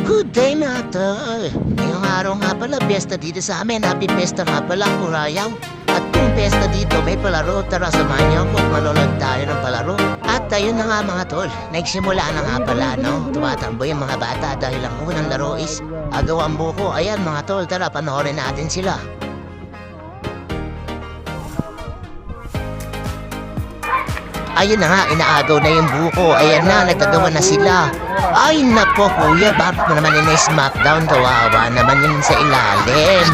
Good day mga tol. Ngayong araw nga pala, piyesta dito sa amin. Happy Fiesta nga pala, Kurayaw. At kung piyesta dito, may palaro. Tara, samahan niyo ako at manonood tayo ng palaro. At ayun na nga mga tol, nagsimula na nga pala, no? Tumatambo yung mga bata dahil ang unang laro is agaw ang buko. Ayan mga tol, tara, panoorin natin sila. Ayun na nga, inaagaw na yung buko. Ayan na, nagkagawa na sila. Ay nako kuya, bakit mo naman ina-smackdown? Kawawa naman yun sa ilalim.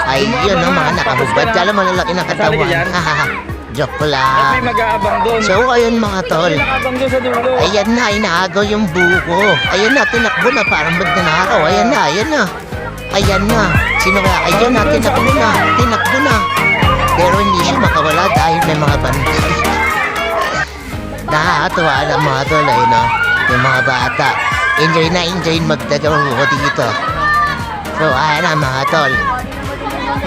Ay yun no, mga nakahubad. Kala malalaki na katawan. Joke lang. So ayun mga tol. Ayan na, inaagaw yung buko. Ayan na, tinakbo na, parang magnanakaw. Ayan na, ayan na. Ayan na. Sino kaya? Ayan na, tinakbo na. Tinakbo na. Pero hindi siya makawala dahil may mga bantay. Nakakatuwa lang mga tol ay no. Yung mga bata, enjoy na enjoy magdagawa dito. So ayan na mga tol.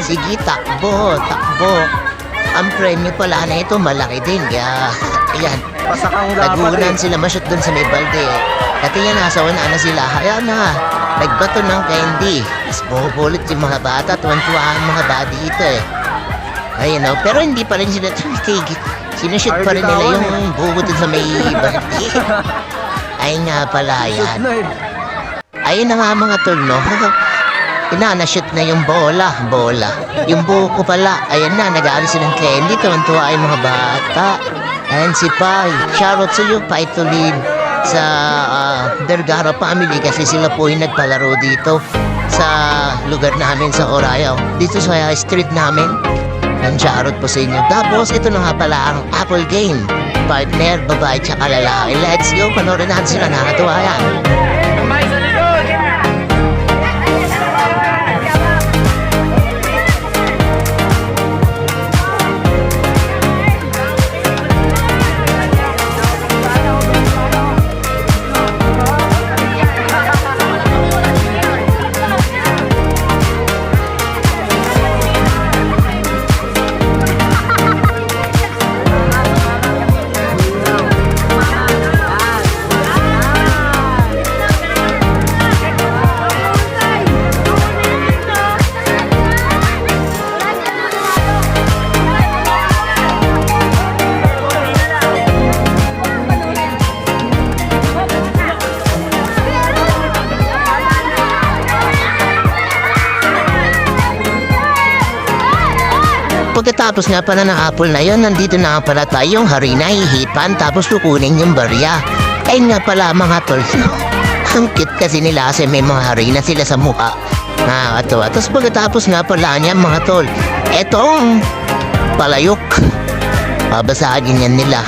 Sige, takbo, takbo. Ang premyo pala na ito malaki din. Kaya, ayan. Nagunan sila masyot dun sa may balde. Dati yan nasa una na sila. Ayan na, nagbato ng candy. Tapos buhubulit yung mga bata. Tuwan-tuwa ang mga bata dito eh. Ayun no, pero hindi pa rin sila tumitigil. Sinushoot pa rin nila yung buho dun sa may balde. Ay nga pala yan. Ayun na nga mga tol no. Inanashoot na yung bola. Yung buko pala. Ayan na, nag-aaral silang candy. Tuwan-tuwa ay mga bata. Ayan si Pai. Shoutout sa iyo, Pai Tulin. Sa Vergara family kasi sila po yung nagpalaro dito sa lugar namin sa Orayaw. Dito sa street namin. Ang shoutout po sa inyo. Tapos ito na nga pala ang Apple Game. Partner, babae, tsaka lalaki. Let's go, panoorin natin sila. Nakatuwa yan. Pagkatapos nga pala ng apple na yon, nandito na nga pala tayong harina, hihipan, tapos kukunin yung barya. Ayun nga pala mga tol. Ang cute kasi nila kasi may mga harina sila sa mukha. Nakakatawa. Tapos pagkatapos nga pala niya mga tol, etong palayok. Babasagin yan nila.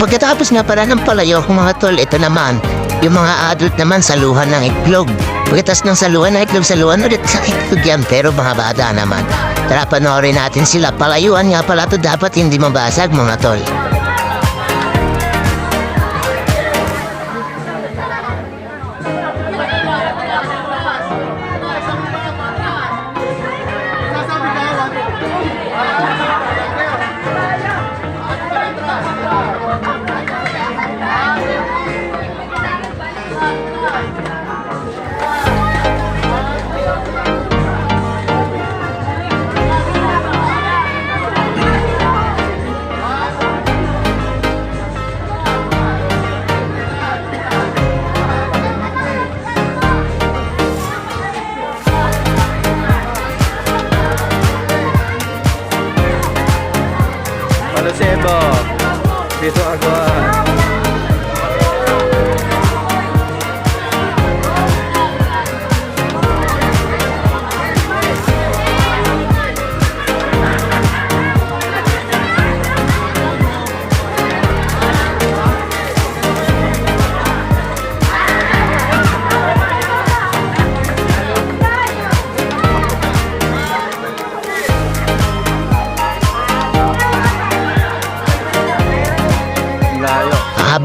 Pagkatapos nga pala ng palayok mga tol, ito naman, yung mga adult naman saluhan ng itlog. Pagkatapos ng saluhan ng itlog, saluhan ulit sa itlog yan, pero mga bata naman. Tara panoorin natin sila, palayuan nga pala to dapat hindi mabasag mga tol.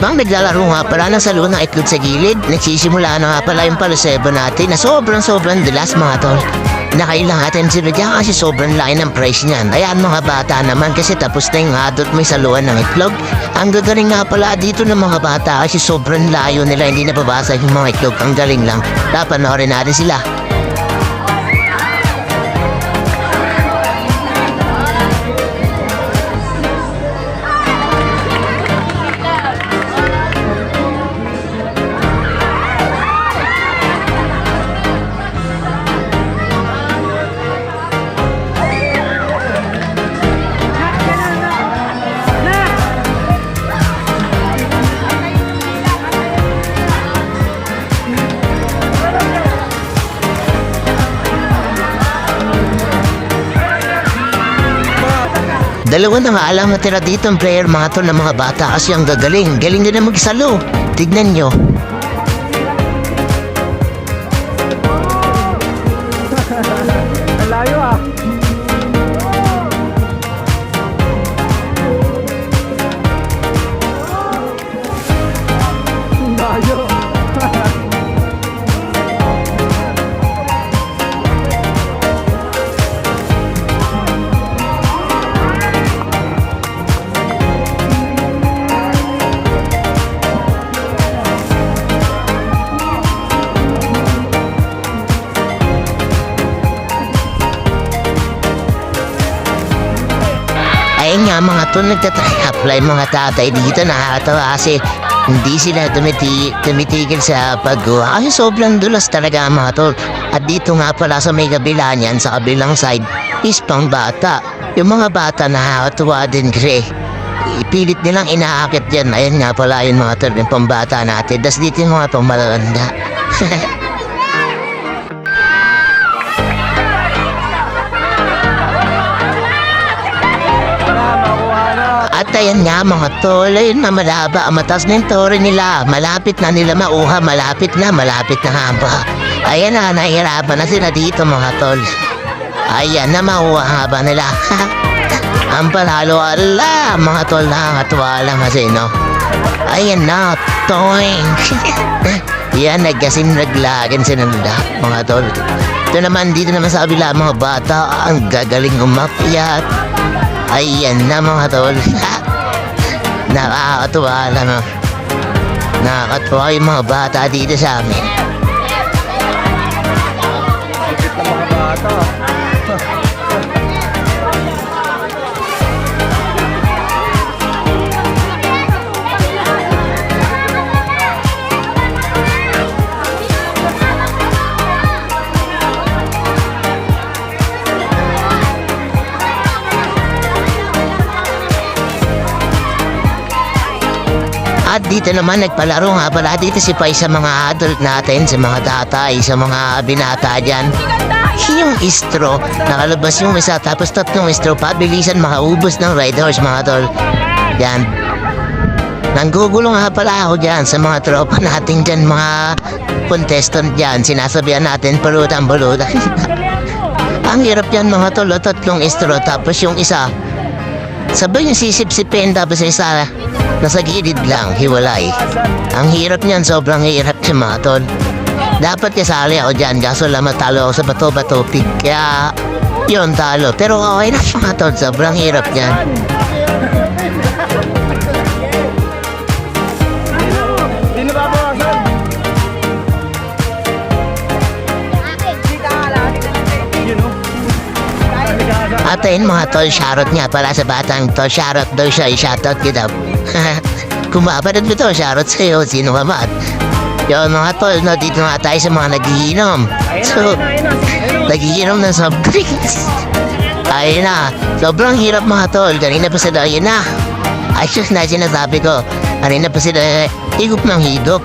Habang naglalaro nga pala ng salo ng itlog sa gilid, nagsisimula na nga pala yung palusebo natin na sobrang dulas mga tol. Nakailangatan sila dyan kasi sobrang laki ng price niyan. Ayan mga bata naman kasi tapos na yung adult may saluan ng itlog. Ang gagaling nga pala dito ng mga bata kasi sobrang layo nila, hindi nababasag yung mga itlog. Ang galing lang. Papanoorin natin sila. Dalawa na nga alam na tira dito ang player mga tol ng mga bata kasi ang gagaling. Galing din na magsalo. Tignan nyo. Layo ah. Layo. Ayun nga mga tol, nagtatry-apply mga tatay dito. Nakakatawa kasi hindi sila tumitigil sa paggawa kasi sobrang dulas talaga mga tol. At dito nga pala sa may kabila niyan, sa kabilang side is pang bata. Yung mga bata nakakatuwa din kasi ipilit nilang inaakit dyan. Ayun nga pala yun mga tol, yung pambata natin. Das dito yung mga pang malalanda. At ayan nga mga tol, ayun na malaba ang matas ng tore nila. Malapit na nila mauha, malapit na nga ba. Ayan na, nahihirapan na sila dito mga tol. Ayan na mauha nga ba nila. Ang palalo, ala, mga tol, nakakatuwa lang kasi no. Ayan na, toing. Yan, naglagin sila nila mga tol. Ito naman, dito naman sa kabila mga bata, ang gagaling umakyat. Ayan na mga tol. Nakakatuwa lang. Nakakatuwa yung mga bata dito sa amin. Ikit ng mga bata. At dito naman nagpalaro nga pala dito si Pai sa mga adult natin, sa mga tatay, sa mga binata dyan. Yung istro, nakalabas yung isa tapos tatlong istro pa, bilisan makaubos ng ride horse mga tol. Yan. Nanggugulo nga pala ako dyan sa mga tropa natin dyan, mga contestant dyan. Sinasabihan natin pulutan. Ang hirap yan mga tol, tatlong istro tapos yung isa sabay yung sisip-sipin tapos yung isa nasa gilid lang, hiwalay. Ang hirap niyan, sobrang hirap siya mga tol. Dapat kasali ako dyan, kaso lang matalo ako sa bato-bato pig. Kaya, yun talo. Pero okay na mga tol, sobrang hirap niyan. Hindi na babawasan. Yun o. At ayun mga tol, shoutout nga pala sa batang to. Shoutout daw siya, shoutout kita. Kung mapanood mo to, shoutout sa'yo, sino ka man. Yun mga tol, no, dito nga tayo sa mga nagiinom. So, nagiinom ng soft drinks. Ayun na, sobrang hirap mga tol. Kanina pa sila, ayun na. Ayos na sinasabi ko. Kanina pa sila, higop ng higop.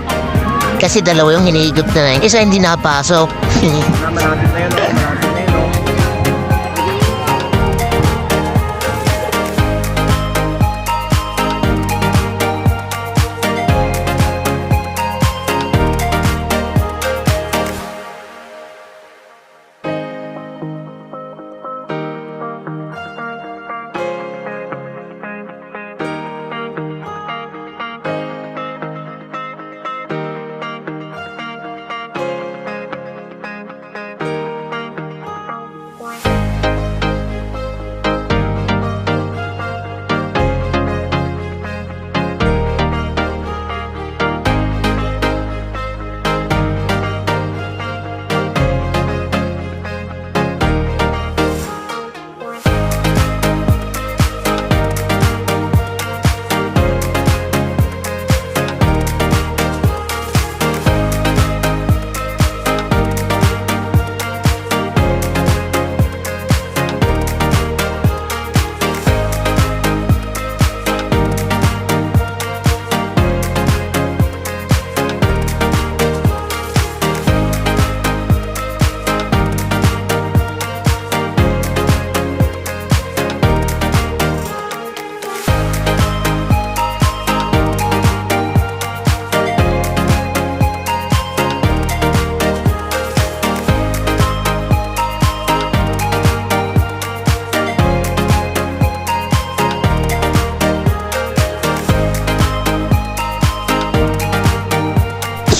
Kasi dalawa yung hinihigop na lang. Isa hindi nakapasok. Malapit na yun.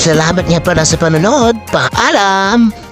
Salamat nga pala sa panonood. Paalam!